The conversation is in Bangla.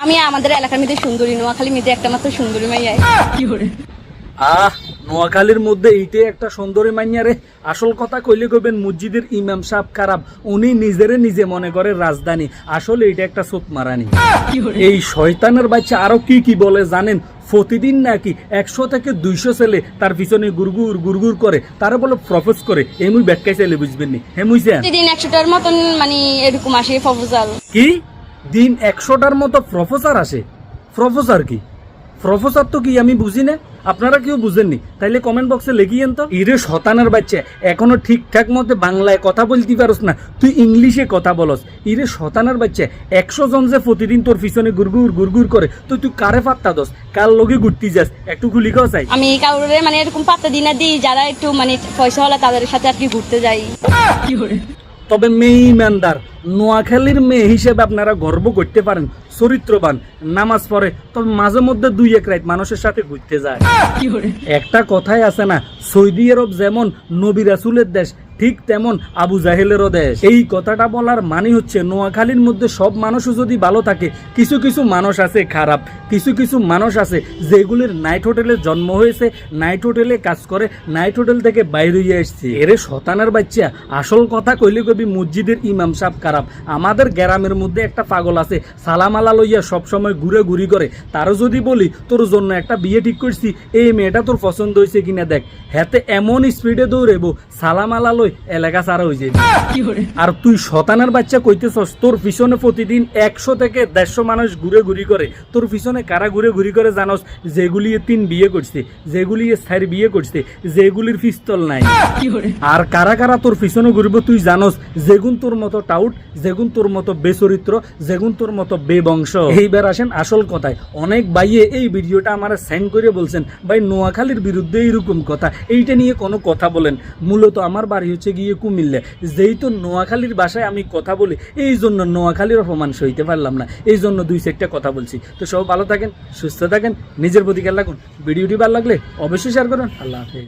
আমি আমাদের এলাকার মধ্যে সুন্দরী, নোয়াখালী মধ্যে একটা মাত্র সুন্দরী মাইয়া। নোয়াখালীর মধ্যে এইটাই একটা সুন্দরী মাইয়া রে। আসল কথা কইলে কইবেন মসজিদের ইমাম সাহেব খারাপ, উনি নিজে মনে করে রাজধানী, আসলে এটা একটা সোত মারানি। এই শয়তানের বাচ্চা আরো কি বলে জানেন? প্রতিদিন নাকি 100 থেকে 200 ছেলে তার পিছনে গুরগুর করে, তারা বলে প্রপোজ করে। এমনি ব্যাখ্যায় ছেলে বুঝবেন নি হেমুইছেন দিন 100টার মতন মানে এরকম আসে প্রপোজাল। কি দিন 100টার মতো প্রফেসর আসে? প্রফেসর কি? প্রফেসর তো কি আমি বুঝি না, আপনারা কেউ বুঝেননি? তাইলে কমেন্ট বক্সে লিখিয়েন তো। ইরে শতানের বাচ্চা, এখনো ঠিকঠাক মতো বাংলায় কথা বলতে পারস না, তুই ইংলিশে কথা বলস। ইরে শতানের বাচ্চা, 100 জন যে প্রতিদিন তোর পিছনে গুরগুর করে, তুই কারে পাত্তা দোস? কার লগে ঘুরতে যাস? একটু খুলি খাও চাই। আমি কাউরে মানে এরকম পাত্তা দিই না, দিই যারা একটু মানে পয়সা হলে তাদের সাথে আর কি ঘুরতে যাই। তবে মেয়ে ইমানদার, নোয়াখালীর মেয়ে হিসেবে আপনারা গর্ব করতে পারেন, চরিত্রবান, নামাজ পড়ে, তবে মাঝে মধ্যে 2-1 রাত মানুষের সাথে ঘুরতে যায়। একটা কথাই আছে না, সৌদি আরব যেমন নবী রাসূলের দেশ, ঠিক তেমন আবু জাহেলেরও দেশ। এই কথাটা বলার মানে হচ্ছে নোয়াখালীর মধ্যে সব মানুষও যদি ভালো থাকে, কিছু মানুষ আছে খারাপ, কিছু মানুষ আছে যেগুলির নাইট হোটেলে জন্ম হয়েছে, নাইট হোটেলে কাজ করে, নাইট হোটেল থেকে বাইরে হয়ে এসছে। এরে শতানের বাচ্চা, আসল কথা কইলে কবি মসজিদের ইমাম সাহেব খারাপ। আমাদের গ্রামের মধ্যে একটা পাগল আছে, সালামালা লইয়া সবসময় ঘুরি করে। তারও যদি বলি তোর জন্য একটা বিয়ে ঠিক করছি, এই মেয়েটা তোর পছন্দ হয়েছে কিনা দেখ, হাতে এমন স্পিডে দৌড়েবো সালামালা লই এলাকা সারা হয়ে যাবে। আর তুই শতানের বাচ্চা কইতেছস তোর পিছনে প্রতিদিন 100 থেকে 150 মানুষ ঘুরি করে। তোর পিছনে কারা ঘুরি করে জানোস? যেগুলি 3 বিয়ে করছে, যেগুলি 4 বিয়ে করছে, যেগুলির পিস্তল নাই। আর কারা তোর পিছনে ঘুরবো তুই জানোস? যেগুন তোর মতো টাউট, যেগুন তোর মতো বেচরিত্র, যেগুন তোর মতো বেবংশ। এইবার আসেন আসল কথায়। অনেক ভাইয়ে এই ভিডিওটা আমার সেন্ড করে বলছেন, ভাই নোয়াখালীর বিরুদ্ধে এইরকম কথা, এইটা নিয়ে কোনো কথা বলেন। মূলত আমার বাড়ি হচ্ছে গিয়ে কুমিল্লা, যেহেতু নোয়াখালীর ভাষায় আমি কথা বলি, এই জন্য নোয়াখালীর অপমান সইতে পারলাম না, এই জন্য 2-4টা কথা বলছি। তো সব ভালো থাকেন, সুস্থ থাকেন, নিজের প্রতি খেয়াল রাখুন। ভিডিওটি ভালো লাগলে অবশ্যই শেয়ার করুন। আল্লাহ হাফেজ।